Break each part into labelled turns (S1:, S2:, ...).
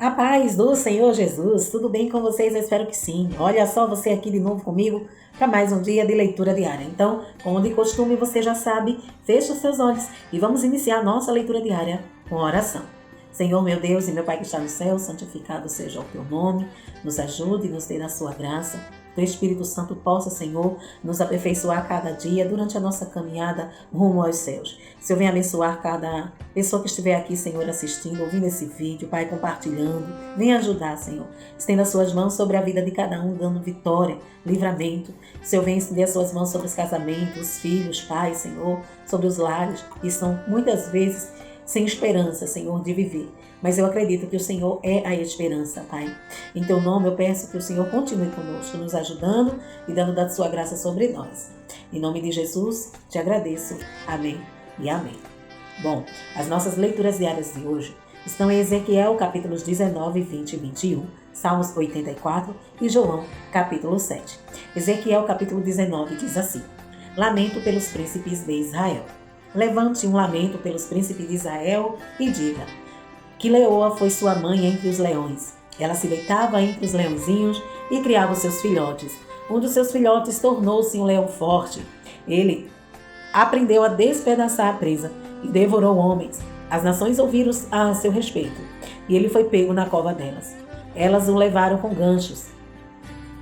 S1: A paz do Senhor Jesus, tudo bem com vocês? Eu espero que sim. Olha só você aqui de novo comigo para mais um dia de leitura diária. Então, como de costume, você já sabe, feche os seus olhos e vamos iniciar a nossa leitura diária com a oração. Senhor, meu Deus e meu Pai que está no céu, santificado seja o teu nome, nos ajude e nos dê a sua graça. Que o Espírito Santo possa, Senhor, nos aperfeiçoar cada dia durante a nossa caminhada rumo aos céus. Senhor, venha abençoar cada pessoa que estiver aqui, Senhor, assistindo, ouvindo esse vídeo, Pai, compartilhando. Venha ajudar, Senhor. Estenda as suas mãos sobre a vida de cada um, dando vitória, livramento. Senhor, venha estender as suas mãos sobre os casamentos, os filhos, Pai, Senhor, sobre os lares, que estão muitas vezes sem esperança, Senhor, de viver. Mas eu acredito que o Senhor é a esperança, Pai. Em teu nome eu peço que o Senhor continue conosco, nos ajudando e dando da sua graça sobre nós. Em nome de Jesus, te agradeço. Amém e amém. Bom, as nossas leituras diárias de hoje estão em Ezequiel, capítulos 19, 20 e 21, Salmos 84 e João, capítulo 7. Ezequiel, capítulo 19, diz assim: Lamento pelos príncipes de Israel. Levante um lamento pelos príncipes de Israel e diga que Leoa foi sua mãe entre os leões. Ela se deitava entre os leãozinhos e criava os seus filhotes. Um dos seus filhotes tornou-se um leão forte. Ele aprendeu a despedaçar a presa e devorou homens. As nações ouviram a seu respeito, e ele foi pego na cova delas. Elas o levaram com ganchos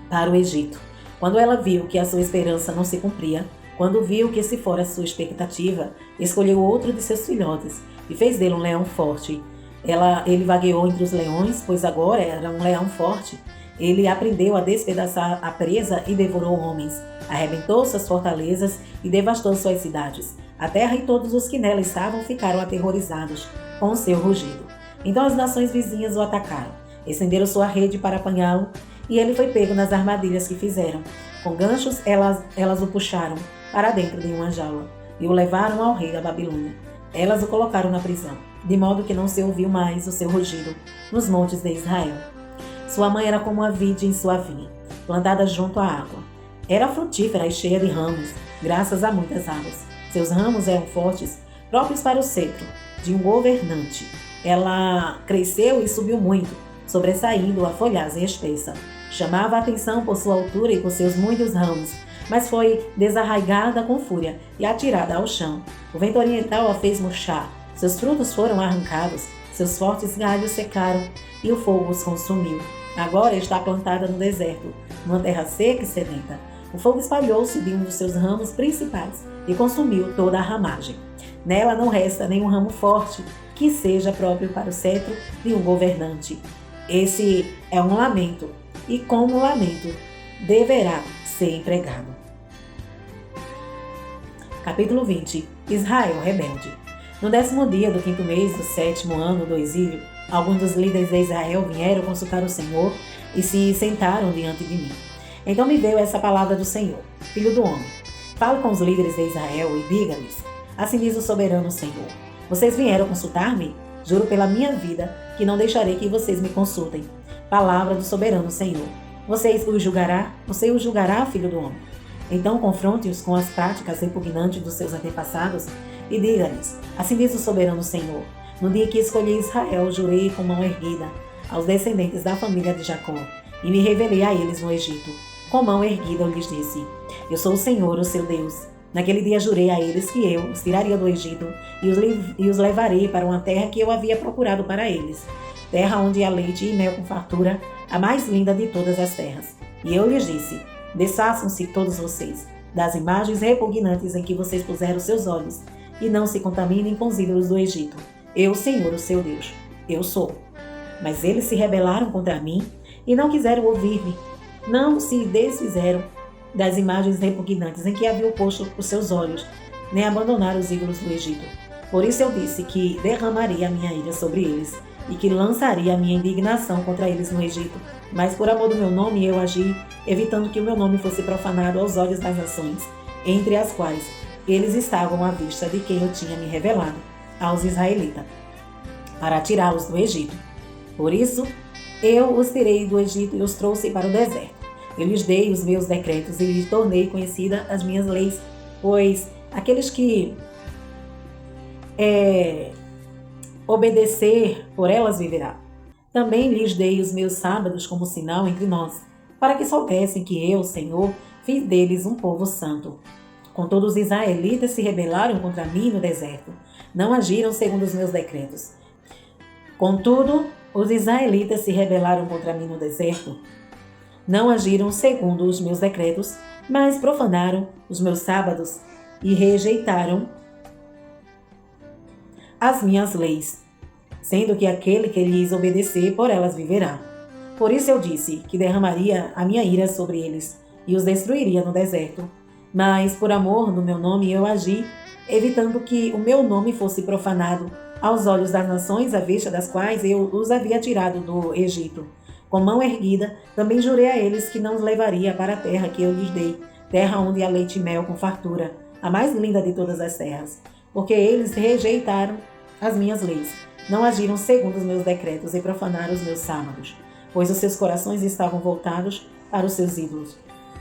S1: para o Egito. Quando ela viu que a sua esperança não se cumpria, quando viu que esse fora a sua expectativa, escolheu outro de seus filhotes e fez dele um leão forte. Ele vagueou entre os leões, pois agora era um leão forte. Ele aprendeu a despedaçar a presa e devorou homens. Arrebentou suas fortalezas e devastou suas cidades. A terra e todos os que nela estavam ficaram aterrorizados com o seu rugido. Então as nações vizinhas o atacaram, estenderam sua rede para apanhá-lo, e ele foi pego nas armadilhas que fizeram. Com ganchos elas o puxaram para dentro de uma jaula e o levaram ao rei da Babilônia. Elas o colocaram na prisão, de modo que não se ouviu mais o seu rugido nos montes de Israel. Sua mãe era como uma vide em sua vinha, plantada junto à água. Era frutífera e cheia de ramos, graças a muitas águas. Seus ramos eram fortes, próprios para o cetro de um governante. Ela cresceu e subiu muito, sobressaindo a folhagem espessa. Chamava a atenção por sua altura e por seus muitos ramos, mas foi desarraigada com fúria e atirada ao chão. O vento oriental a fez murchar. Seus frutos foram arrancados, seus fortes galhos secaram e o fogo os consumiu. Agora está plantada no deserto, numa terra seca e sedenta. O fogo espalhou-se de um dos seus ramos principais e consumiu toda a ramagem. Nela não resta nenhum ramo forte que seja próprio para o cetro de um governante. Esse é um lamento, e como lamento deverá ser empregado. Capítulo 20. Israel rebelde. No 10º dia do 5º mês do 7º ano do exílio, alguns dos líderes de Israel vieram consultar o Senhor e se sentaram diante de mim. Então me veio essa palavra do Senhor: Filho do homem, fale com os líderes de Israel e diga-lhes: Assim diz o soberano Senhor: Vocês vieram consultar-me? Juro pela minha vida que não deixarei que vocês me consultem. Palavra do soberano Senhor: Você o julgará, filho do homem? Então confronte-os com as práticas repugnantes dos seus antepassados e diga-lhes: Assim diz o soberano Senhor: No dia que escolhi Israel, jurei com mão erguida aos descendentes da família de Jacó e me revelei a eles no Egito. Com mão erguida eu lhes disse: Eu sou o Senhor, o seu Deus. Naquele dia jurei a eles que eu os tiraria do Egito e os levarei para uma terra que eu havia procurado para eles, terra onde há leite e mel com fartura, a mais linda de todas as terras. E eu lhes disse: Desfaçam-se todos vocês das imagens repugnantes em que vocês puseram seus olhos e não se contaminem com os ídolos do Egito. Eu, Senhor, o seu Deus, eu sou. Mas eles se rebelaram contra mim e não quiseram ouvir-me. Não se desfizeram das imagens repugnantes em que haviam posto os seus olhos, nem abandonaram os ídolos do Egito. Por isso eu disse que derramaria a minha ira sobre eles e que lançaria a minha indignação contra eles no Egito. Mas por amor do meu nome eu agi, evitando que o meu nome fosse profanado aos olhos das nações, entre as quais eles estavam à vista de quem eu tinha me revelado aos israelitas, para tirá-los do Egito. Por isso, eu os tirei do Egito e os trouxe para o deserto. Eu lhes dei os meus decretos e lhes tornei conhecida as minhas leis, pois aqueles que obedecer por elas viverá. Também lhes dei os meus sábados como sinal entre nós, para que soubessem que eu, Senhor, fiz deles um povo santo. Contudo, os israelitas se rebelaram contra mim no deserto. Não agiram segundo os meus decretos. Contudo, os israelitas se rebelaram contra mim no deserto. Não agiram segundo os meus decretos, mas profanaram os meus sábados e rejeitaram as minhas leis, sendo que aquele que lhes obedecer por elas viverá. Por isso eu disse que derramaria a minha ira sobre eles e os destruiria no deserto. Mas por amor do meu nome eu agi, evitando que o meu nome fosse profanado aos olhos das nações à vista das quais eu os havia tirado do Egito. Com mão erguida, também jurei a eles que não os levaria para a terra que eu lhes dei, terra onde há leite e mel com fartura, a mais linda de todas as terras, porque eles rejeitaram as minhas leis, não agiram segundo os meus decretos e profanaram os meus sábados, pois os seus corações estavam voltados para os seus ídolos.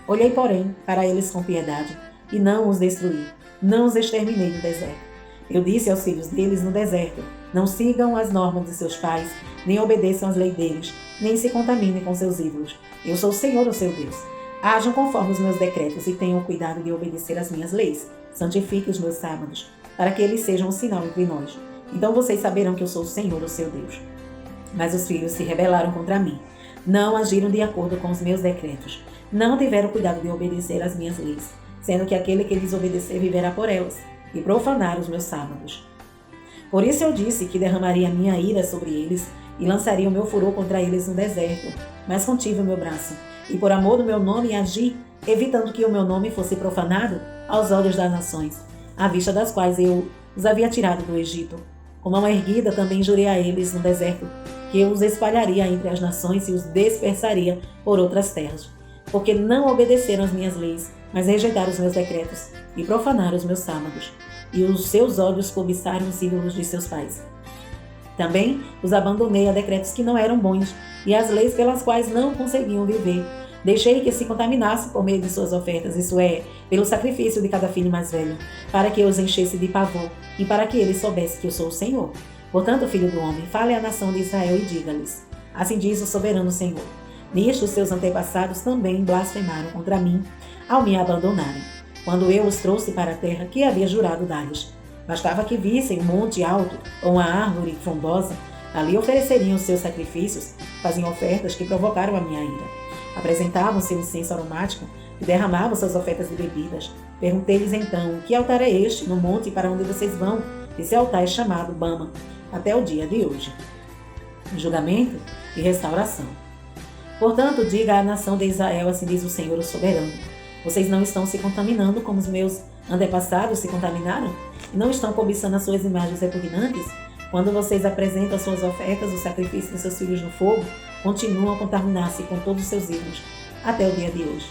S1: Olhei, porém, para eles com piedade, e não os destruí, não os exterminei no deserto. Eu disse aos filhos deles no deserto: não sigam as normas de seus pais, nem obedeçam às leis deles, nem se contaminem com seus ídolos. Eu sou o Senhor, o seu Deus. Ajam conforme os meus decretos e tenham cuidado de obedecer às minhas leis. Santifique os meus sábados, para que eles sejam um sinal entre nós. Então vocês saberão que eu sou o Senhor, o seu Deus. Mas os filhos se rebelaram contra mim. Não agiram de acordo com os meus decretos. Não tiveram cuidado de obedecer às minhas leis, sendo que aquele que lhes obedecer viverá por elas, e profanaram os meus sábados. Por isso eu disse que derramaria a minha ira sobre eles e lançaria o meu furor contra eles no deserto, mas contive o meu braço, e por amor do meu nome agi, evitando que o meu nome fosse profanado aos olhos das nações, à vista das quais eu os havia tirado do Egito. Com mão erguida também jurei a eles no deserto, que eu os espalharia entre as nações e os dispersaria por outras terras, porque não obedeceram às minhas leis, mas rejeitaram os meus decretos e profanaram os meus sábados, e os seus olhos cobiçaram os ídolos de seus pais. Também os abandonei a decretos que não eram bons e às leis pelas quais não conseguiam viver. Deixei que se contaminasse por meio de suas ofertas, isso é, pelo sacrifício de cada filho mais velho, para que eu os enchesse de pavor e para que eles soubessem que eu sou o Senhor. Portanto, filho do homem, fale à nação de Israel e diga-lhes: assim diz o soberano Senhor. Nisto os seus antepassados também blasfemaram contra mim ao me abandonarem, quando eu os trouxe para a terra que havia jurado dar-lhes. Bastava que vissem um monte alto ou uma árvore frondosa, ali ofereceriam os seus sacrifícios, faziam ofertas que provocaram a minha ira. Apresentavam seu incenso aromático e derramavam suas ofertas de bebidas. Perguntei-lhes então: que altar é este no monte para onde vocês vão? Esse altar é chamado Bama, até o dia de hoje. Julgamento e restauração. Portanto, diga à nação de Israel, assim diz o Senhor, o soberano: vocês não estão se contaminando como os meus antepassados se contaminaram? E não estão cobiçando as suas imagens repugnantes? Quando vocês apresentam as suas ofertas, o sacrifício de seus filhos no fogo, continuam a contaminar-se com todos os seus ídolos, até o dia de hoje.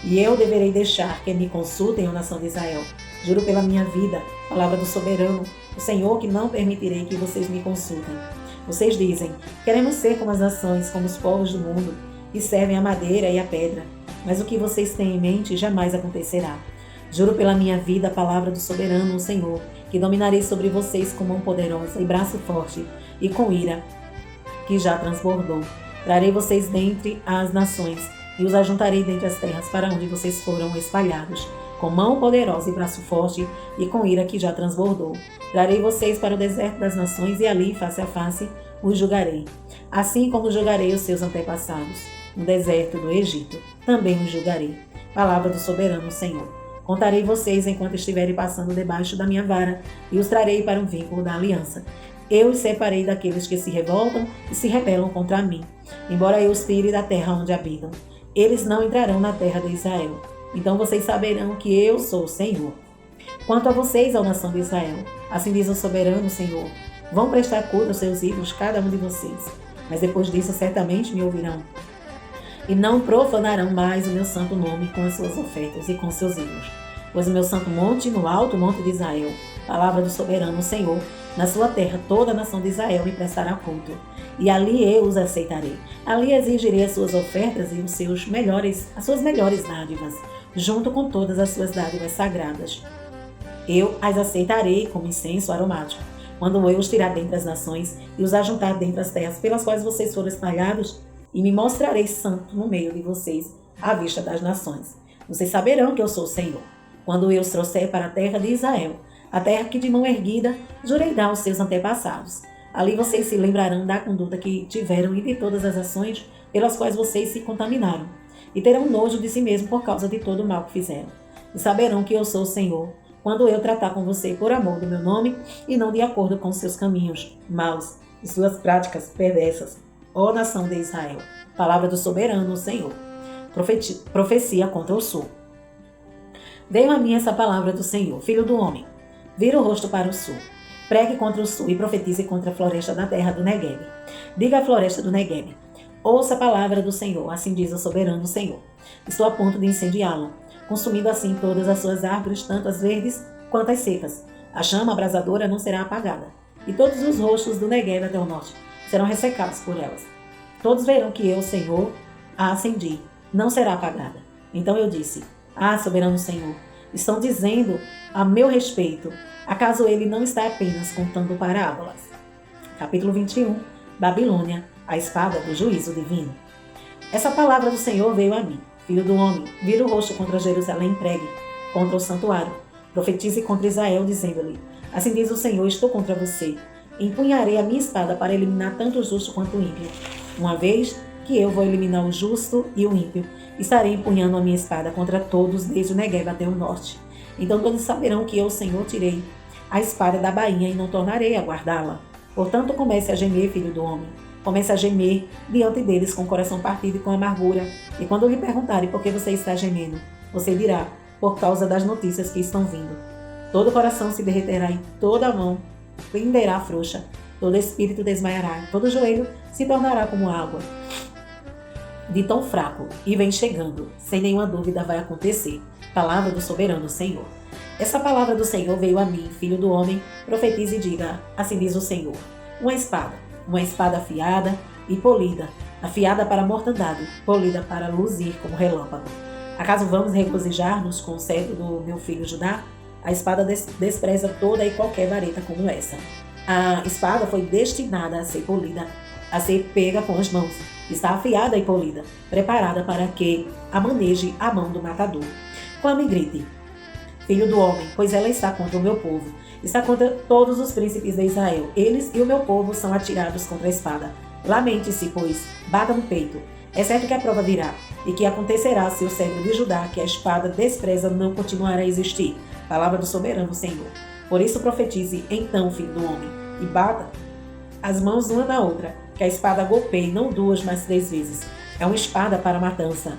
S1: E eu deverei deixar que me consultem, a nação de Israel. Juro pela minha vida, palavra do soberano, o Senhor, que não permitirei que vocês me consultem. Vocês dizem: queremos ser como as nações, como os povos do mundo, que servem a madeira e a pedra. Mas o que vocês têm em mente jamais acontecerá. Juro pela minha vida, a palavra do soberano, o Senhor, que dominarei sobre vocês com mão poderosa e braço forte, e com ira que já transbordou. Trarei vocês dentre as nações, e os ajuntarei dentre as terras para onde vocês foram espalhados, com mão poderosa e braço forte, e com ira que já transbordou. Trarei vocês para o deserto das nações, e ali, face a face, os julgarei. Assim como julgarei os seus antepassados no deserto do Egito, também os julgarei. Palavra do soberano Senhor. Contarei vocês enquanto estiverem passando debaixo da minha vara, e os trarei para um vínculo da aliança. Eu os separei daqueles que se revoltam e se rebelam contra mim, embora eu os tire da terra onde habitam. Eles não entrarão na terra de Israel. Então vocês saberão que eu sou o Senhor. Quanto a vocês, ó nação de Israel, assim diz o soberano Senhor: vão prestar culto aos seus ídolos, cada um de vocês. Mas depois disso certamente me ouvirão, e não profanarão mais o meu santo nome com as suas ofertas e com seus ídolos. Pois o meu santo monte, no alto monte de Israel, palavra do soberano Senhor, na sua terra toda a nação de Israel me prestará culto, e ali eu os aceitarei. Ali exigirei as suas ofertas e as suas melhores dádivas, junto com todas as suas dádivas sagradas. Eu as aceitarei como incenso aromático. quando eu os tirar dentre as nações e os ajuntar dentre as terras pelas quais vocês foram espalhados, e me mostrarei santo no meio de vocês, à vista das nações. Vocês saberão que eu sou o Senhor, quando eu os trouxer para a terra de Israel, a terra que de mão erguida jurei dar aos seus antepassados. Ali vocês se lembrarão da conduta que tiveram e de todas as ações pelas quais vocês se contaminaram, e terão nojo de si mesmo por causa de todo o mal que fizeram. E saberão que eu sou o Senhor, quando eu tratar com você por amor do meu nome e não de acordo com seus caminhos maus e suas práticas perversas, ó nação de Israel. Palavra do soberano Senhor. Profecia contra o sul. Veio a mim essa palavra do Senhor, filho do homem. Vira o rosto para o sul. Pregue contra o sul e profetize contra a floresta da terra do Negueb. Diga à floresta do Negueb: ouça a palavra do Senhor, assim diz o soberano Senhor. Estou a ponto de incendiá-la, consumindo assim todas as suas árvores, tanto as verdes quanto as secas. A chama abrasadora não será apagada, e todos os rostos do Negueb até o norte serão ressecados por elas. Todos verão que eu, Senhor, a acendi, não será apagada. Então eu disse: ah, soberano Senhor, estão dizendo a meu respeito, acaso ele não está apenas contando parábolas? Capítulo 21, Babilônia, a espada do juízo divino. Essa palavra do Senhor veio a mim. Filho do homem, vira o rosto contra Jerusalém e pregue contra o santuário. Profetize contra Israel, dizendo-lhe: assim diz o Senhor, estou contra você. Empunharei a minha espada para eliminar tanto o justo quanto o ímpio. Uma vez que eu vou eliminar o justo e o ímpio, estarei empunhando a minha espada contra todos, desde o Negueb até o norte. Então todos saberão que eu, o Senhor, tirei a espada da bainha e não tornarei a guardá-la. Portanto, comece a gemer, filho do homem. Comece a gemer diante deles com o coração partido e com amargura. E quando lhe perguntarem por que você está gemendo, você dirá: por causa das notícias que estão vindo. Todo coração se derreterá e toda mão penderá frouxa. Todo espírito desmaiará, todo joelho se tornará como água. De tão fraco, e vem chegando, sem nenhuma dúvida vai acontecer. Palavra do soberano Senhor. Essa palavra do Senhor veio a mim, filho do homem, profetize e diga: assim diz o Senhor. Uma espada afiada e polida, afiada para a mortandade, polida para luzir como relâmpago. Acaso vamos regozijar-nos com o cetro do meu filho Judá? A espada despreza toda e qualquer vareta como essa. A espada foi destinada a ser polida, a ser pega com as mãos. Está afiada e polida, preparada para que a maneje a mão do matador. Clame e grite: filho do homem, pois ela está contra o meu povo. Está contra todos os príncipes de Israel. Eles e o meu povo são atirados contra a espada. Lamente-se, pois, bata no peito. É certo que a prova virá, e que acontecerá se o cetro de Judá, que a espada despreza, não continuar a existir. Palavra do soberano Senhor. Por isso profetize então, filho do homem, e bata as mãos uma na outra, que a espada golpeie não 2, mas 3 vezes. É uma espada para a matança,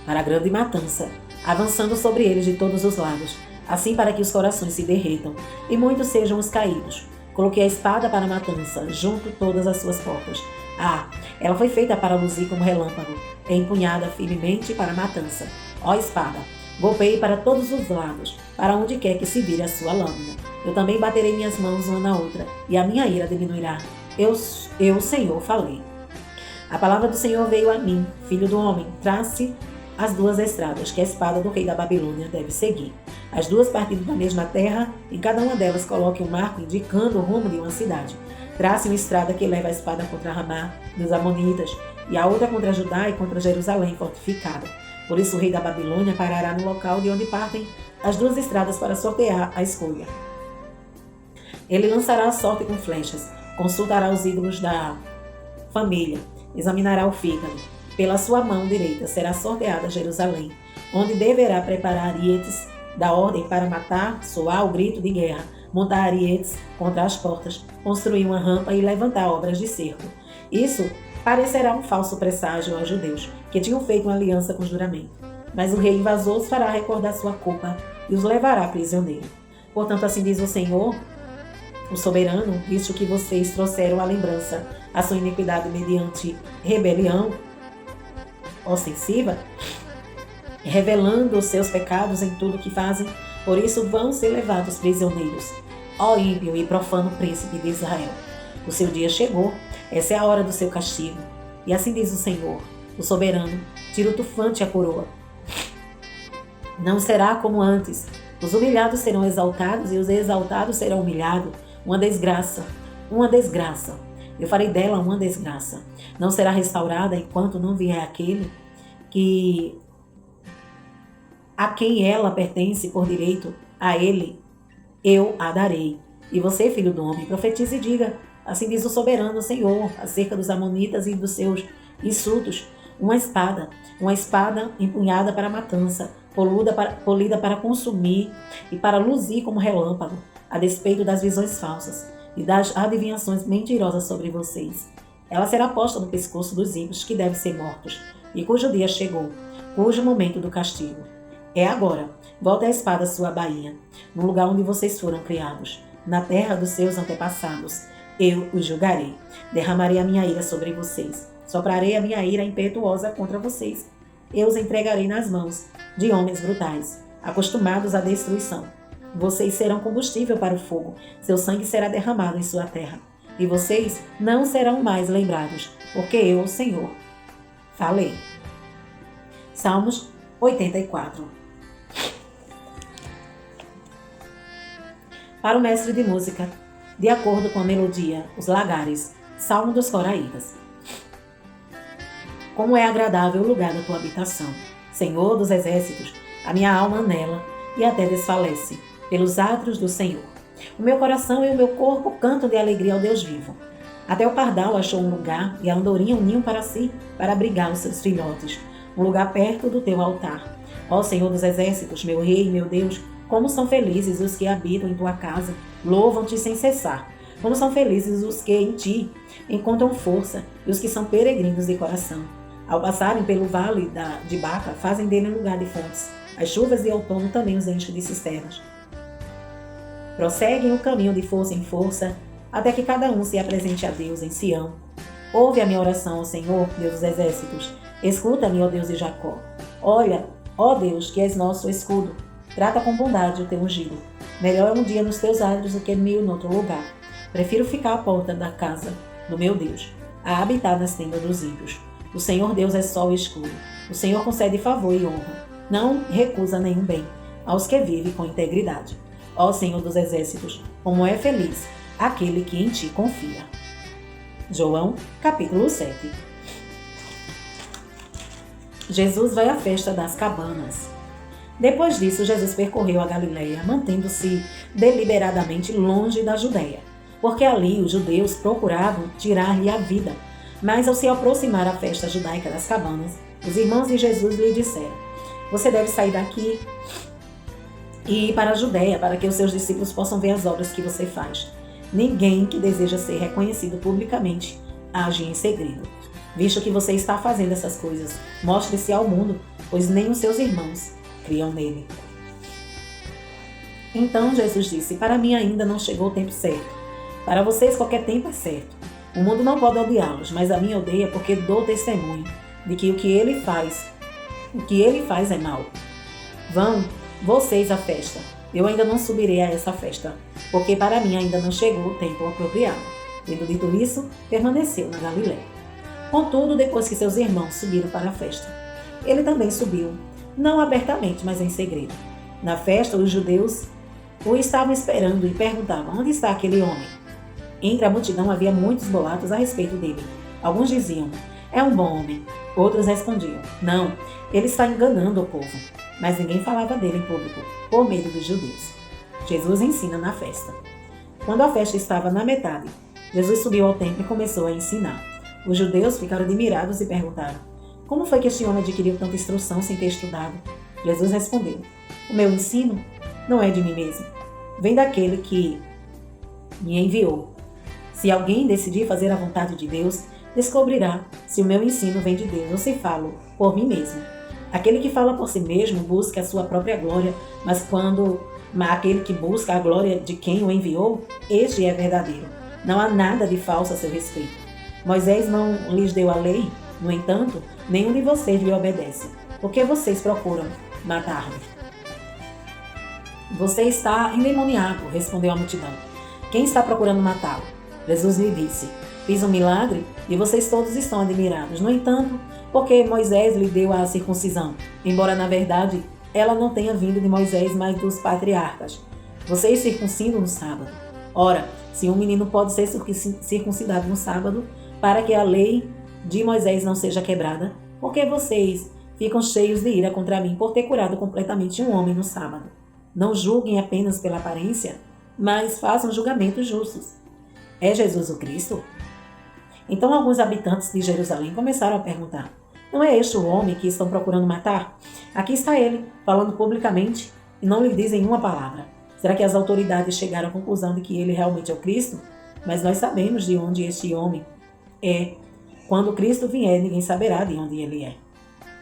S1: para a grande matança, avançando sobre eles de todos os lados, assim para que os corações se derretam, e muitos sejam os caídos. Coloquei a espada para a matança, junto todas as suas portas. Ah, ela foi feita para luzir como relâmpago, é empunhada firmemente para a matança. Ó espada, golpeie para todos os lados, para onde quer que se vire a sua lâmina. Eu também baterei minhas mãos uma na outra, e a minha ira diminuirá. Eu, Senhor, falei. A palavra do Senhor veio a mim, filho do homem, trace as 2 estradas que a espada do rei da Babilônia deve seguir. As 2 partindo da mesma terra, em cada uma delas coloque um marco indicando o rumo de uma cidade. Trace uma estrada que leva a espada contra Ramá, dos Amonitas, e a outra contra Judá e contra Jerusalém fortificada. Por isso o rei da Babilônia parará no local de onde partem as 2 estradas para sortear a escolha. Ele lançará a sorte com flechas, consultará os ídolos da família, examinará o fígado. Pela sua mão direita será sorteada Jerusalém, onde deverá preparar arietes da ordem para matar, soar o grito de guerra, montar arietes contra as portas, construir uma rampa e levantar obras de cerco. Isso parecerá um falso presságio aos judeus, que tinham feito uma aliança com juramento. Mas o rei invasor os fará recordar sua culpa e os levará prisioneiro. Portanto, assim diz o Senhor, o soberano, visto que vocês trouxeram à lembrança a sua iniquidade mediante rebelião ostensiva, revelando os seus pecados em tudo que fazem, por isso vão ser levados prisioneiros. Ó ímpio e profano príncipe de Israel, o seu dia chegou, essa é a hora do seu castigo. E assim diz o Senhor, o soberano, tira o tufante e a coroa. Não será como antes, os humilhados serão exaltados e os exaltados serão humilhados. uma desgraça, uma desgraça. Eu farei dela uma desgraça. Não será restaurada enquanto não vier aquele que a quem ela pertence por direito, a ele eu a darei. E você, filho do homem, profetize e diga: assim diz o soberano Senhor, acerca dos amonitas e dos seus insultos. Uma espada empunhada para a matança, polida para consumir e para luzir como relâmpago, a despeito das visões falsas e das adivinhações mentirosas sobre vocês. Ela será posta no pescoço dos ímpios que devem ser mortos, e cujo dia chegou, cujo momento do castigo. É agora. Volte a espada à sua baía, no lugar onde vocês foram criados, na terra dos seus antepassados. Eu os julgarei. Derramarei a minha ira sobre vocês. Soprarei a minha ira impetuosa contra vocês. Eu os entregarei nas mãos de homens brutais, acostumados à destruição. Vocês serão combustível para o fogo. Seu sangue será derramado em sua terra. E vocês não serão mais lembrados, porque eu, o Senhor, falei. Salmos 84. Para o mestre de música, de acordo com a melodia, os lagares, Salmo dos Coraítas. Como é agradável o lugar da tua habitação, Senhor dos exércitos, a minha alma anela e até desfalece, pelos átrios do Senhor. O meu coração e o meu corpo cantam de alegria ao Deus vivo. Até o pardal achou um lugar e a andorinha um ninho para si, para abrigar os seus filhotes, um lugar perto do teu altar. Ó Senhor dos exércitos, meu rei e meu Deus, como são felizes os que habitam em tua casa, louvam-te sem cessar. Como são felizes os que em ti encontram força e os que são peregrinos de coração. Ao passarem pelo vale de Baca, fazem dele um lugar de fontes. As chuvas de outono também os enchem de cisternas. Prosseguem o caminho de força em força, até que cada um se apresente a Deus em Sião. Ouve a minha oração, ó Senhor, Deus dos exércitos. Escuta-me, ó Deus de Jacó. Olha, ó Deus, que és nosso escudo. Trata com bondade o teu ungido. Melhor é um dia nos teus átrios do que 1000 noutro lugar. Prefiro ficar à porta da casa do meu Deus, a habitar nas tendas dos ímpios. O Senhor Deus é sol e escudo. O Senhor concede favor e honra. Não recusa nenhum bem aos que vivem com integridade. Ó Senhor dos exércitos, como é feliz aquele que em ti confia. João, capítulo 7. Jesus vai à festa das cabanas. Depois disso, Jesus percorreu a Galileia, mantendo-se deliberadamente longe da Judéia, porque ali os judeus procuravam tirar-lhe a vida. Mas ao se aproximar a festa judaica das cabanas, os irmãos de Jesus lhe disseram: você deve sair daqui e ir para a Judéia, para que os seus discípulos possam ver as obras que você faz. Ninguém que deseja ser reconhecido publicamente age em segredo. Visto que você está fazendo essas coisas, mostre-se ao mundo, pois nem os seus irmãos criam nele. Então Jesus disse: para mim ainda não chegou o tempo certo. Para vocês qualquer tempo é certo. O mundo não pode odiá-los, mas a mim odeia porque dou testemunho de que o que ele faz é mal. Vão vocês à festa. Eu ainda não subirei a essa festa, porque para mim ainda não chegou o tempo apropriado. Tendo dito isso, permaneceu na Galiléia. Contudo, depois que seus irmãos subiram para a festa, ele também subiu, não abertamente, mas em segredo. Na festa, os judeus o estavam esperando e perguntavam: onde está aquele homem? Entre a multidão havia muitos boatos a respeito dele. Alguns diziam: é um bom homem. Outros respondiam: não, ele está enganando o povo. Mas ninguém falava dele em público, por medo dos judeus. Jesus ensina na festa. Quando a festa estava na metade, Jesus subiu ao templo e começou a ensinar. Os judeus ficaram admirados e perguntaram: como foi que este homem adquiriu tanta instrução sem ter estudado? Jesus respondeu: o meu ensino não é de mim mesmo, vem daquele que me enviou. Se alguém decidir fazer a vontade de Deus, descobrirá se o meu ensino vem de Deus ou se falo por mim mesmo. Aquele que fala por si mesmo busca a sua própria glória, mas aquele que busca a glória de quem o enviou, este é verdadeiro. Não há nada de falso a seu respeito. Moisés não lhes deu a lei, no entanto, nenhum de vocês lhe obedece. Por que vocês procuram matar-me? Você está endemoniado, respondeu a multidão. Quem está procurando matá-lo? Jesus lhe disse: fiz um milagre e vocês todos estão admirados. No entanto, porque Moisés lhe deu a circuncisão, embora na verdade ela não tenha vindo de Moisés, mas dos patriarcas. Vocês circuncidam no sábado. Ora, Se um menino pode ser circuncidado no sábado, para que a lei de Moisés não seja quebrada, por que vocês ficam cheios de ira contra mim por ter curado completamente um homem no sábado? Não julguem apenas pela aparência, mas façam julgamentos justos. É Jesus o Cristo? Então alguns habitantes de Jerusalém começaram a perguntar: não é este o homem que estão procurando matar? Aqui está ele, falando publicamente, e não lhe dizem uma palavra. Será que as autoridades chegaram à conclusão de que ele realmente é o Cristo? Mas nós sabemos de onde este homem é. Quando Cristo vier, ninguém saberá de onde ele é.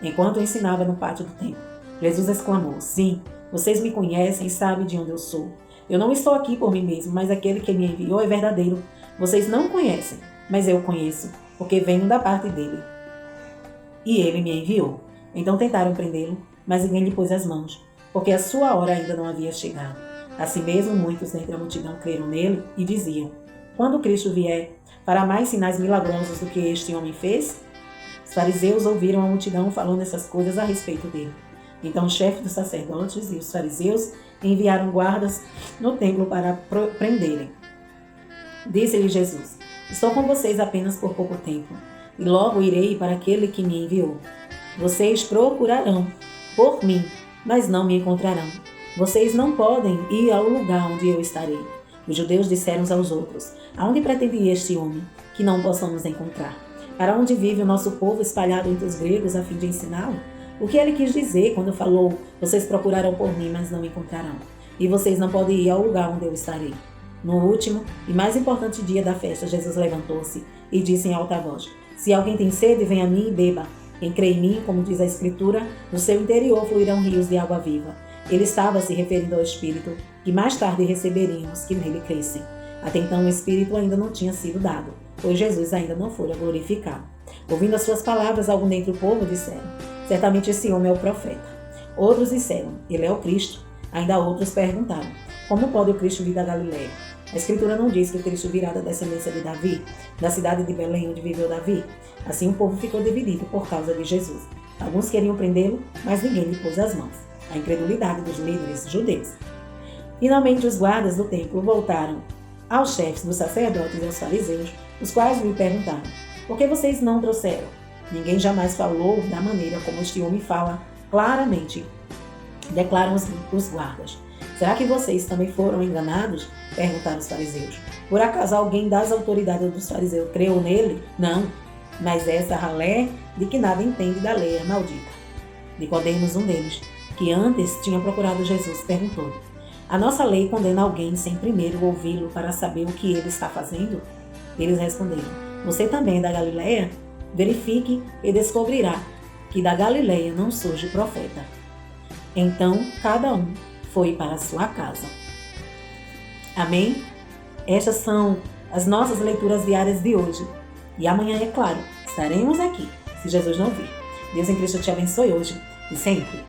S1: Enquanto ensinava no pátio do templo, Jesus exclamou: sim, vocês me conhecem e sabem de onde eu sou. Eu não estou aqui por mim mesmo, mas aquele que me enviou é verdadeiro. Vocês não conhecem, mas eu o conheço, porque venho da parte dele. E ele me enviou. Então tentaram prendê-lo, mas ninguém lhe pôs as mãos, porque a sua hora ainda não havia chegado. Assim mesmo, muitos dentre a multidão creram nele e diziam: quando Cristo vier, fará mais sinais milagrosos do que este homem fez? Os fariseus ouviram a multidão falando essas coisas a respeito dele. Então o chefe dos sacerdotes e os fariseus enviaram guardas no templo para prenderem. Disse-lhe Jesus: estou com vocês apenas por pouco tempo, e logo irei para aquele que me enviou. Vocês procurarão por mim, mas não me encontrarão. Vocês não podem ir ao lugar onde eu estarei. Os judeus disseram uns aos outros: aonde pretende ir este homem, que não possamos encontrar? Para onde vive o nosso povo espalhado entre os gregos a fim de ensiná-lo? O que ele quis dizer quando falou: vocês procurarão por mim, mas não me encontrarão, e vocês não podem ir ao lugar onde eu estarei? No último e mais importante dia da festa, Jesus levantou-se e disse em alta voz: se alguém tem sede, venha a mim e beba. Quem crê em mim, como diz a Escritura, do seu interior fluirão rios de água viva. Ele estava se referindo ao Espírito, que mais tarde receberíamos que nele crescem. Até então o Espírito ainda não tinha sido dado, pois Jesus ainda não fora glorificado. Ouvindo as suas palavras, alguns dentre o povo disseram: certamente esse homem é o profeta. Outros disseram: ele é o Cristo. Ainda outros perguntaram: como pode o Cristo vir da Galileia? A Escritura não diz que o Cristo virá da descendência de Davi, da cidade de Belém, onde viveu Davi? Assim o povo ficou dividido por causa de Jesus. Alguns queriam prendê-lo, mas ninguém lhe pôs as mãos. A incredulidade dos líderes judeus. Finalmente os guardas do templo voltaram aos chefes dos sacerdotes e aos fariseus, os quais lhe perguntaram: por que vocês não trouxeram? Ninguém jamais falou da maneira como este homem fala claramente, declaram os guardas. Será que vocês também foram enganados? Perguntaram os fariseus. Por acaso alguém das autoridades dos fariseus creu nele? Não, mas essa ralé de que nada entende da lei é maldita. Nicodemos, um deles, que antes tinha procurado Jesus, perguntou: a nossa lei condena alguém sem primeiro ouvi-lo para saber o que ele está fazendo? Eles responderam: você também é da Galileia? Verifique e descobrirá que da Galileia não surge profeta. Então cada um foi para a sua casa. Amém? Estas são as nossas leituras diárias de hoje. E amanhã, é claro, estaremos aqui, se Jesus não vir. Deus em Cristo te abençoe hoje e sempre.